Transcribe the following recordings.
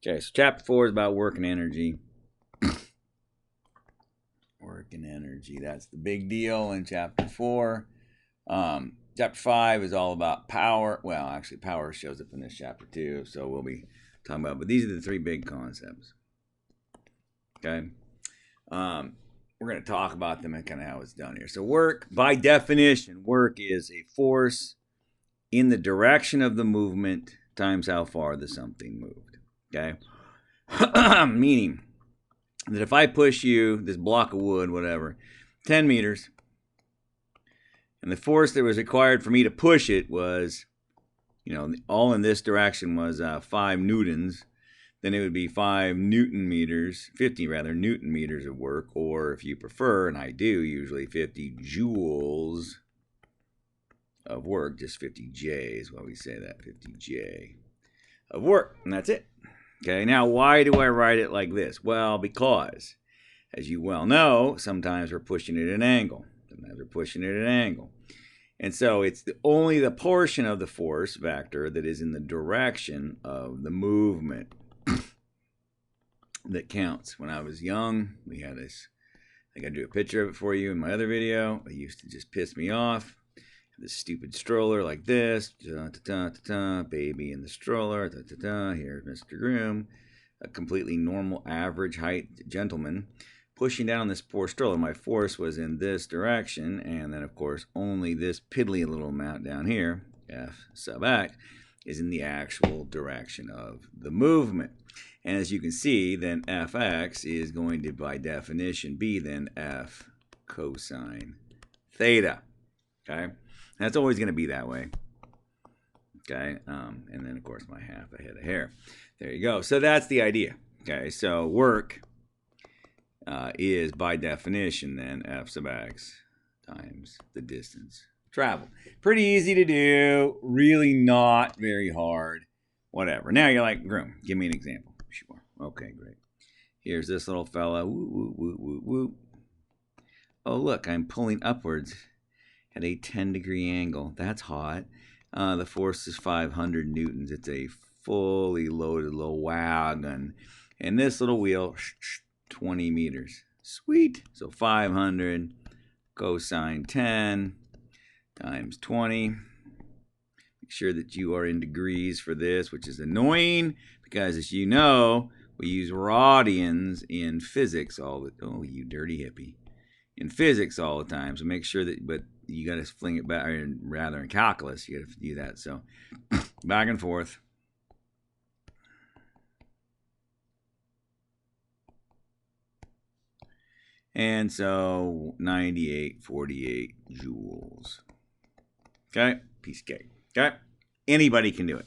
Okay, so chapter 4 is about work and energy. Work and energy, that's the big deal in chapter 4. Chapter 5 is all about power. Well, actually, power shows up in this chapter too, so we'll be talking about, but these are the three big concepts. Okay? We're going to talk about them and kind of how it's done here. So work, by definition, work is a force in the direction of the movement times how far the something moved. Okay? Meaning that if I push you, this block of wood, whatever, 10 meters, and the force that was required for me to push it was, all in this direction was 5 newtons, then it would be 5 newton meters, 50 rather, newton meters of work, or if you prefer, and I do usually, 50 joules of work, just 50 J is why we say that, 50 J of work, and that's it. Okay, now why do I write it like this? Well, because, as you well know, sometimes we're pushing it at an angle. Sometimes we're pushing it at an angle. And so it's only the portion of the force vector that is in the direction of the movement that counts. When I was young, we had this, I think I drew a picture of it for you in my other video. It used to just piss me off. This stupid stroller like this, baby in the stroller, here's Mr. Groom, a completely normal average height gentleman, pushing down this poor stroller. My force was in this direction, and then of course only this piddly little amount down here, F sub x, is in the actual direction of the movement. And as you can see, then Fx is going to, by definition, be then F cosine theta. Okay? That's always going to be that way. Okay? And then, of course, my half a head of hair. There you go. So that's the idea. Okay? So work is, by definition, then F sub x times the distance traveled. Pretty easy to do. Really not very hard. Whatever. Now you're like, Groom, give me an example. Sure. Okay, great. Here's this little fella. Woo, woo, woo, woo, woo. Oh, look, I'm pulling upwards at a 10-degree angle. That's hot. The force is 500 newtons. It's a fully loaded little wagon. And this little wheel, 20 meters. Sweet. So 500 cosine 10 times 20. Make sure that you are in degrees for this, which is annoying because, as you know, we use radians in physics all the time. Oh, you dirty hippie. In physics all the time. So make sure that, but you got to fling it back, or rather in calculus, you got to do that. So back and forth. And so 98.48 joules. Okay? Piece of cake. Okay? Anybody can do it.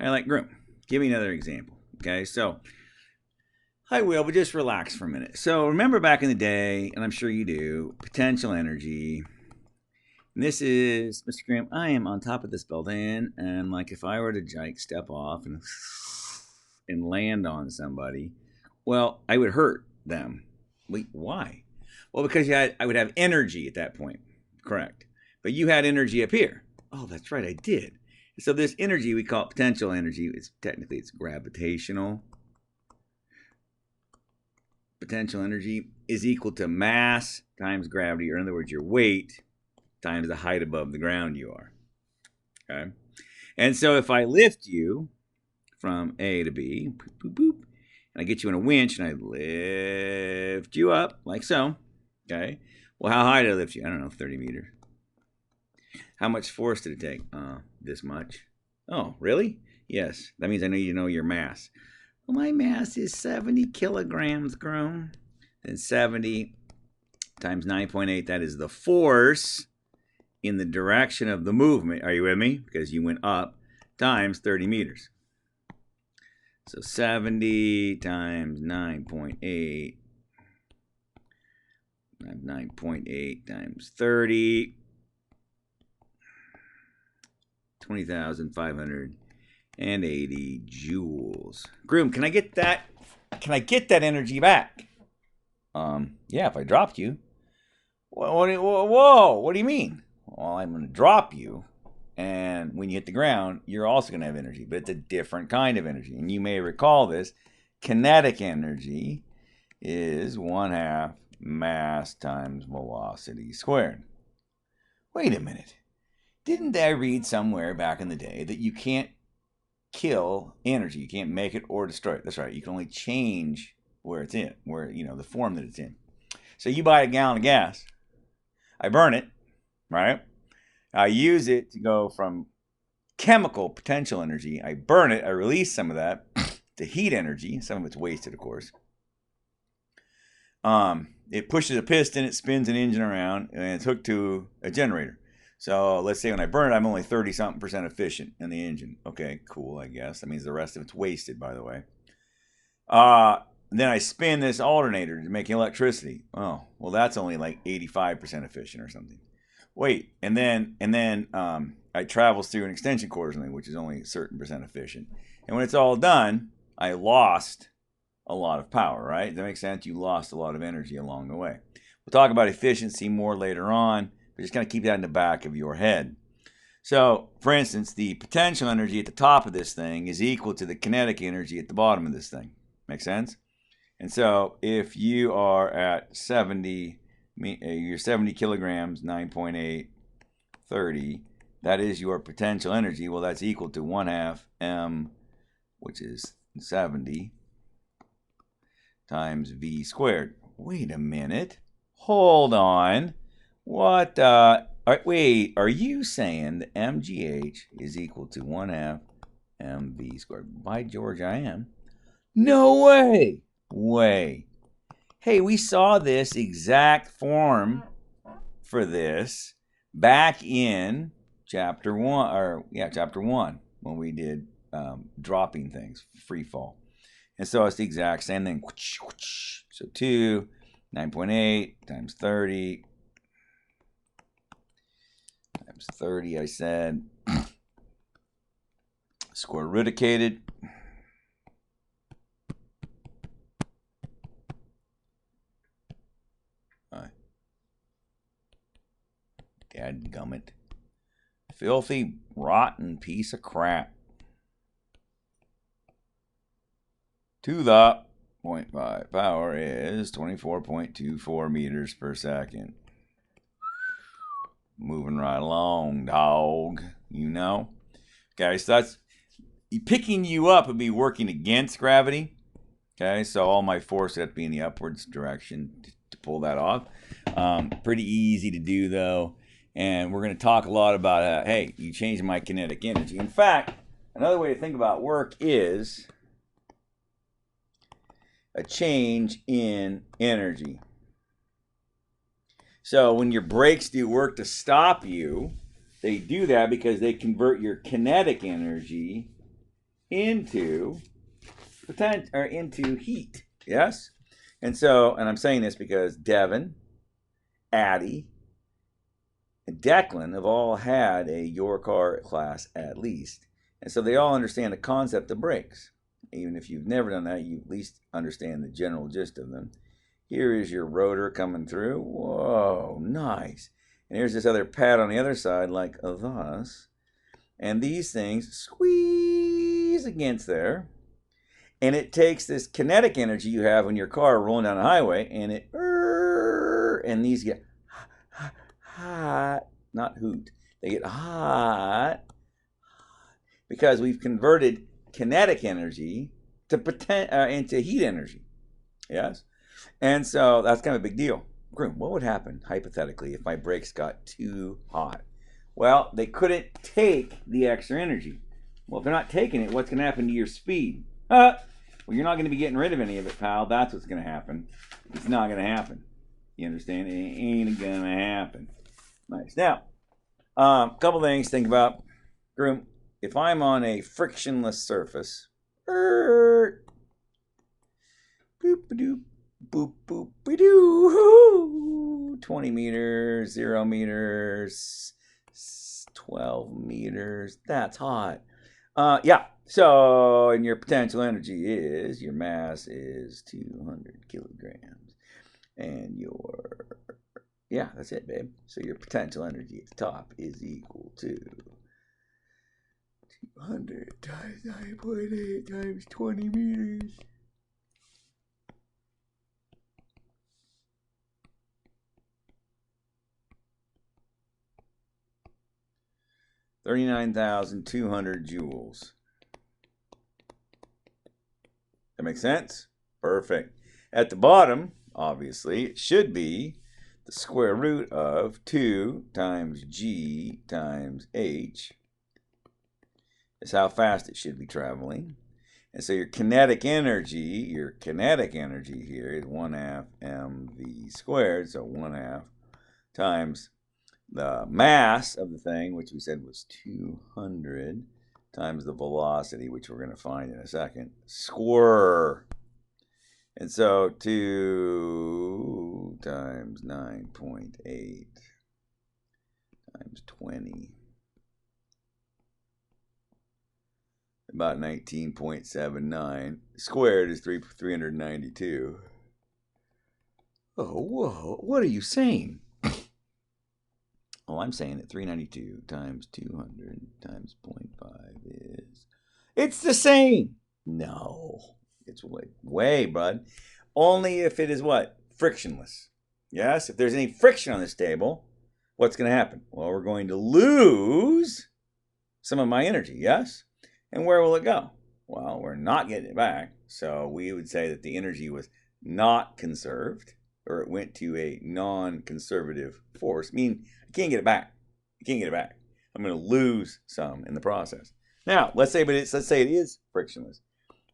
I like, Groom, give me another example. Okay? So I will, but just relax for a minute. So remember back in the day, and I'm sure you do, potential energy. And this is, Mr. Graham, I am on top of this building, and like if I were to step off and land on somebody, well, I would hurt them. Wait, why? Well, because I would have energy at that point. Correct. But you had energy up here. Oh, that's right, I did. So this energy, we call it potential energy. Technically, it's gravitational. Potential energy is equal to mass times gravity, or in other words, your weight times the height above the ground you are. Okay? And so if I lift you from A to B, boop, boop, boop, and I get you in a winch and I lift you up like so, okay? Well, how high did I lift you? I don't know, 30 meters. How much force did it take? This much. Oh, really? Yes. That means I need to know your mass. Well, my mass is 70 kilograms, Groom. Then 70 times 9.8, that is the force in the direction of the movement. Are you with me? Because you went up times 30 meters. So 70 times 9.8 times 9.8 times 30. 20,580 joules. Groom, can I get that? Can I get that energy back? Yeah, if I dropped you. Whoa, what do you mean? Well, I'm going to drop you. And when you hit the ground, you're also going to have energy, but it's a different kind of energy. And you may recall this. Kinetic energy is 1/2 mass times velocity squared. Wait a minute. Didn't I read somewhere back in the day that you can't kill energy? You can't make it or destroy it. That's right. You can only change where it's in, where, the form that it's in. So you buy a gallon of gas. I burn it, right? I use it to go from chemical potential energy. I burn it. I release some of that to heat energy. Some of it's wasted, of course. It pushes a piston. It spins an engine around, and it's hooked to a generator. So let's say when I burn it, I'm only 30-something% efficient in the engine. Okay, cool, I guess. That means the rest of it's wasted, by the way. Then I spin this alternator to make electricity. Oh, well, that's only like 85% efficient or something. Wait, and then it travels through an extension cord or something, which is only a certain percent efficient. And when it's all done, I lost a lot of power, right? Does that make sense? You lost a lot of energy along the way. We'll talk about efficiency more later on, but just kind of keep that in the back of your head. So, for instance, the potential energy at the top of this thing is equal to the kinetic energy at the bottom of this thing. Make sense? And so, if you are at 70, you're 70 kilograms, 9.8, 30, that is your potential energy. Well, that's equal to 1/2 m, which is 70, times v squared. Wait a minute. Hold on. What? Wait, are you saying that mgh is equal to 1/2 mv squared? By George, I am. No way. Hey, we saw this exact form for this back in chapter 1, when we did dropping things, free fall. And so it's the exact same thing. So 2, 9.8 times 30 times 30, I said. Square rooticated. Dadgummit. Filthy, rotten piece of crap. To the 0.5 power is 24.24 meters per second. Moving right along, dog. Okay, so that's picking you up would be working against gravity. Okay, so all my force would have to be in the upwards direction to pull that off. Pretty easy to do, though. And we're going to talk a lot about, hey, you changed my kinetic energy. In fact, another way to think about work is a change in energy. So when your brakes do work to stop you, they do that because they convert your kinetic energy into heat. Yes? And I'm saying this because Devin, Addie, and Declan have all had a Your Car class at least. And so they all understand the concept of brakes. Even if you've never done that, you at least understand the general gist of them. Here is your rotor coming through. Whoa, nice. And here's this other pad on the other side, like thus. And these things squeeze against there. And it takes this kinetic energy you have in your car rolling down the highway, and and these get hot, not hoot. They get hot because we've converted kinetic energy to into heat energy. Yes? And so that's kind of a big deal. Groom, what would happen, hypothetically, if my brakes got too hot? Well, they couldn't take the extra energy. Well, if they're not taking it, what's going to happen to your speed? Well, you're not going to be getting rid of any of it, pal. That's what's going to happen. It's not going to happen. You understand? It ain't going to happen. Nice. Now, a couple things to think about. Groom, if I'm on a frictionless surface, boop doop boop boop doo 20 meters, 0 meters, 12 meters. That's hot. Yeah. So, and your potential energy is, your mass is 200 kilograms. And yeah, that's it, babe. So your potential energy at the top is equal to 100 times 9.8 times 20 meters. $39,200 joules. That makes sense? Perfect. At the bottom, obviously, it should be the square root of 2 times g times h is how fast it should be traveling. And so your kinetic energy here is 1/2 mv squared, so 1/2 times the mass of the thing, which we said was 200, times the velocity, which we're going to find in a second, square. And so 2 times 9.8 times 20, about 19.79, squared is 392. Oh, whoa, what are you saying? Oh, I'm saying that 392 times 200 times 0.5 is... It's the same! No. It's way, bud. Only if it is what? Frictionless. Yes? If there's any friction on this table, what's going to happen? Well, we're going to lose some of my energy, yes? And where will it go? Well, we're not getting it back. So we would say that the energy was not conserved, or it went to a non-conservative force, meaning I can't get it back. I can't get it back. I'm going to lose some in the process. Now, let's say it is frictionless.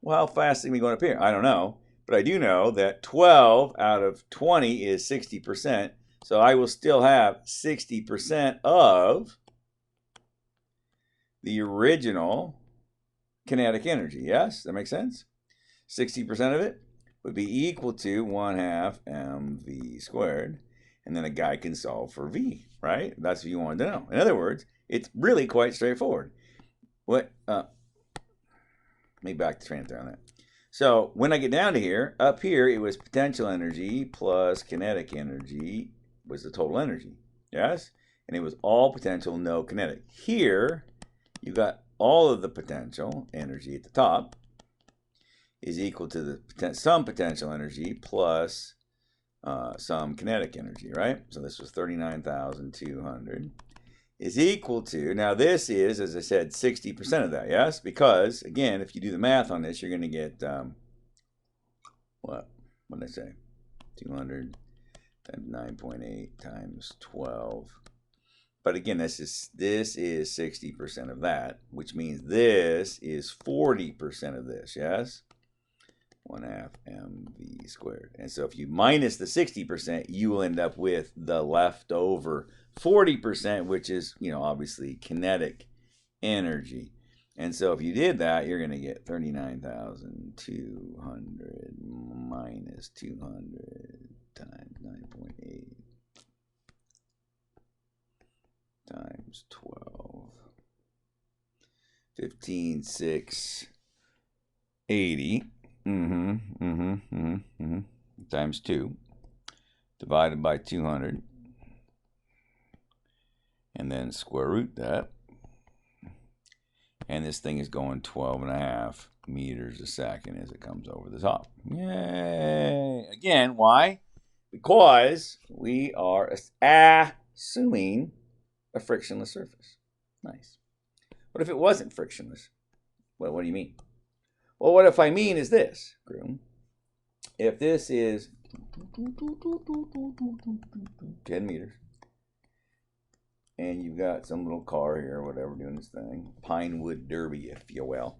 Well, how fast are we going up here? I don't know, but I do know that 12 out of 20 is 60%, so I will still have 60% of the original kinetic energy. Yes, that makes sense? 60% of it would be equal to 1/2 mv squared, and then a guy can solve for v, right? That's what you wanted to know. In other words, it's really quite straightforward. What? Let me back the train on that. So when I get down to here, up here it was potential energy plus kinetic energy was the total energy. Yes? And it was all potential, no kinetic. Here, you got all of the potential energy at the top is equal to the some potential energy plus some kinetic energy, right? So this was 39,200 is equal to, now this is, as I said, 60% of that, yes? Because, again, if you do the math on this, you're going to get, what did I say? 200 times 9.8 times 12. But again, this is 60% of that, which means this is 40% of this, yes? 1/2 mv squared. And so if you minus the 60%, you will end up with the leftover 40%, which is, obviously kinetic energy. And so if you did that, you're going to get 39,200 minus 200 times 9.8 times 12. 15,680. Times 2 divided by 200, and then square root that, and this thing is going 12.5 meters a second as it comes over the top. Yay! Again, why? Because we are assuming a frictionless surface. Nice. What if it wasn't frictionless? Well, what do you mean? Well, what if I mean is this, Groom? If this is 10 meters, and you've got some little car here or whatever doing this thing, Pinewood Derby, if you will.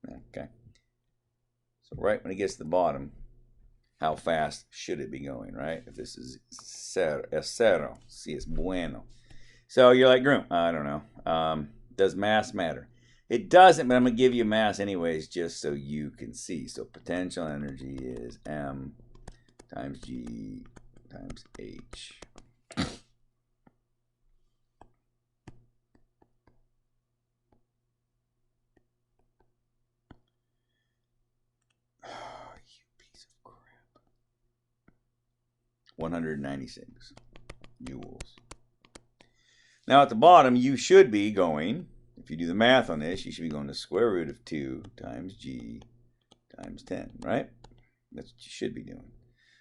Okay. So right when it gets to the bottom, how fast should it be going, right? If this is cero, si es bueno. So you're like, Groom, I don't know. Does mass matter? It doesn't, but I'm going to give you mass anyways just so you can see. So potential energy is m times g times h. Oh, you piece of crap. 196 joules. Now at the bottom, you should be going, if you do the math on this, you should be going to square root of 2 times g times 10, right? That's what you should be doing.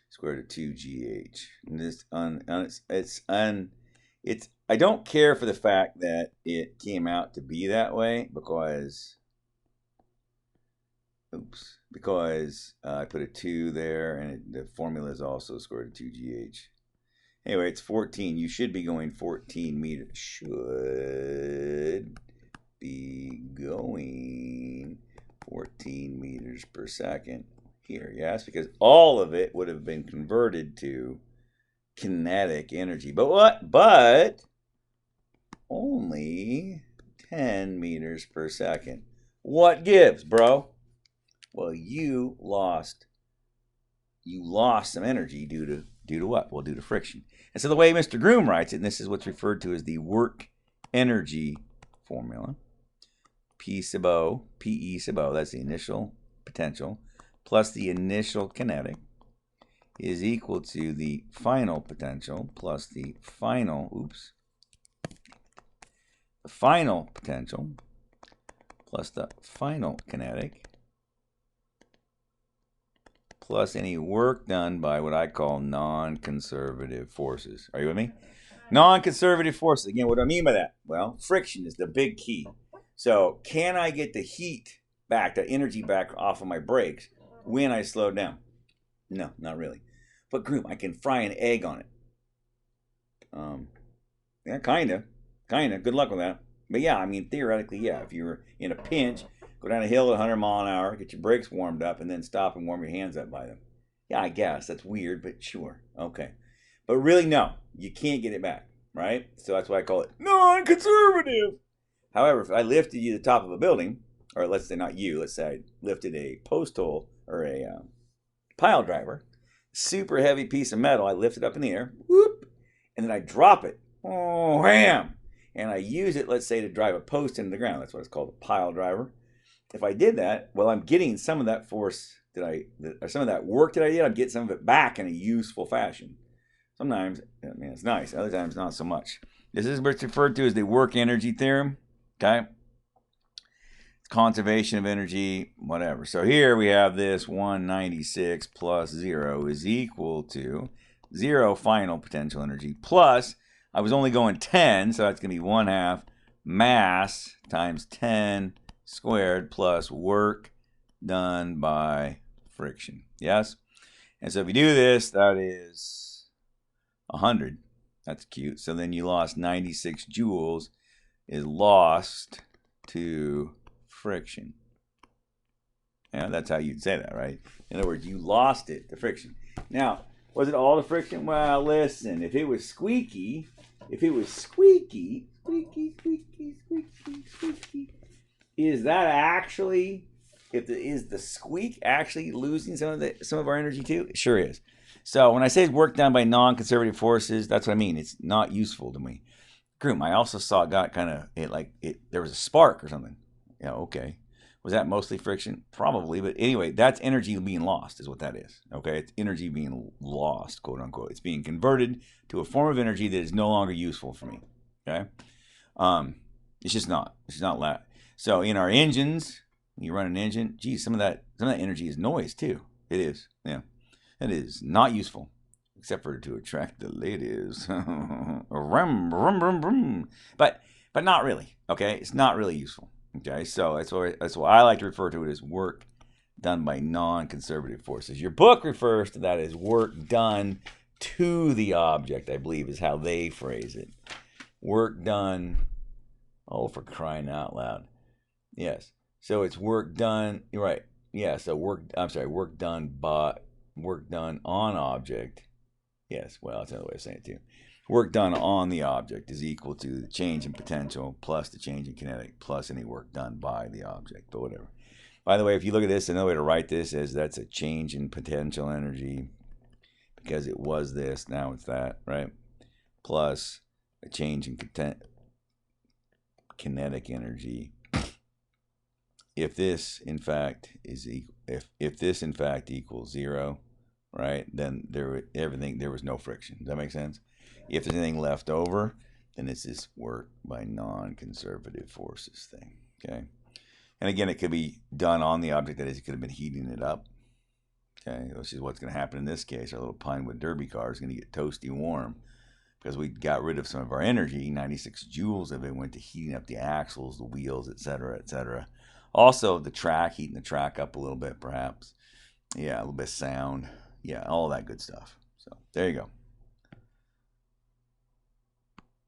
Square root of 2gh. And this I don't care for the fact that it came out to be that way because I put a 2 there, and the formula is also square root of 2gh. Anyway, it's 14. You should be going 14 meters. Should be going 14 meters per second here, yes? Because all of it would have been converted to kinetic energy. But what? But only 10 meters per second. What gives, bro? Well, you lost some energy due to what? Well, due to friction. And so the way Mr. Groom writes it, and this is what's referred to as the work energy formula. P sub O, PE sub O, that's the initial potential, plus the initial kinetic, is equal to the final potential plus the final potential plus the final kinetic plus any work done by what I call non-conservative forces. Are you with me? Non-conservative forces. Again, what do I mean by that? Well, friction is the big key. So can I get the heat back, the energy back off of my brakes when I slow down? No, not really. But Groom, I can fry an egg on it. Yeah, kind of. Good luck with that. But yeah, I mean, theoretically, yeah. If you're in a pinch, go down a hill at 100 mile an hour, get your brakes warmed up, and then stop and warm your hands up by them. Yeah, I guess. That's weird, but sure. Okay. But really, no. You can't get it back, right? So that's why I call it non-conservative. However, if I lifted you to the top of a building, or let's say not you, let's say I lifted a post hole or a pile driver, super heavy piece of metal, I lift it up in the air, whoop, and then I drop it, oh, wham, and I use it, let's say, to drive a post into the ground. That's what it's called, a pile driver. If I did that, well, I'm getting some of that force some of that work that I did, I'm getting some of it back in a useful fashion. Sometimes, I mean, it's nice. Other times, not so much. This is what's referred to as the work energy theorem. Okay? Conservation of energy, whatever. So here we have this 196 plus 0 is equal to 0 final potential energy plus, I was only going 10, so that's going to be 1/2 mass times 10 squared plus work done by friction. Yes? And so if you do this, that is 100. That's cute. So then you lost 96 joules is lost to friction. Yeah, that's how you'd say that, right? In other words, you lost it to friction. Now, was it all the friction? Well, listen, if it was squeaky, squeaky, is that actually, is the squeak actually losing some of our energy too? It sure is. So when I say work done by non-conservative forces, that's what I mean. It's not useful to me. Groom, I also saw it got kind of, there was a spark or something. Yeah, okay. Was that mostly friction? Probably, but anyway, that's energy being lost is what that is, okay? It's energy being lost, quote unquote. It's being converted to a form of energy that is no longer useful for me, okay? It's just not. It's not that. So in our engines, when you run an engine, geez, some of that energy is noise too. It is, yeah. It is not useful, except for to attract the ladies. Rum, rum, rum, rum. But not really, okay? It's not really useful. Okay, so that's why I like to refer to it as work done by non-conservative forces. Your book refers to that as work done to the object, I believe is how they phrase it. Work done, oh, for crying out loud. Yes, so it's work done, you're right. Yeah, so work done on object. Yes, well, that's another way of saying it too. Work done on the object is equal to the change in potential plus the change in kinetic plus any work done by the object, but whatever. By the way, if you look at this, another way to write this is that's a change in potential energy because it was this, now it's that, right? Plus a change in kinetic energy. If this in fact equals 0, right? Then there was no friction. Does that make sense? If there's anything left over, then it's this work by non-conservative forces thing. Okay. And again, it could be done on the object. That is, it could have been heating it up. Okay. This is what's going to happen in this case. Our little Pinewood Derby car is going to get toasty warm because we got rid of some of our energy. 96 joules of it went to heating up the axles, the wheels, etc., etc. Also, the track, heating the track up a little bit, perhaps. Yeah, a little bit of sound. Yeah, all that good stuff. So there you go.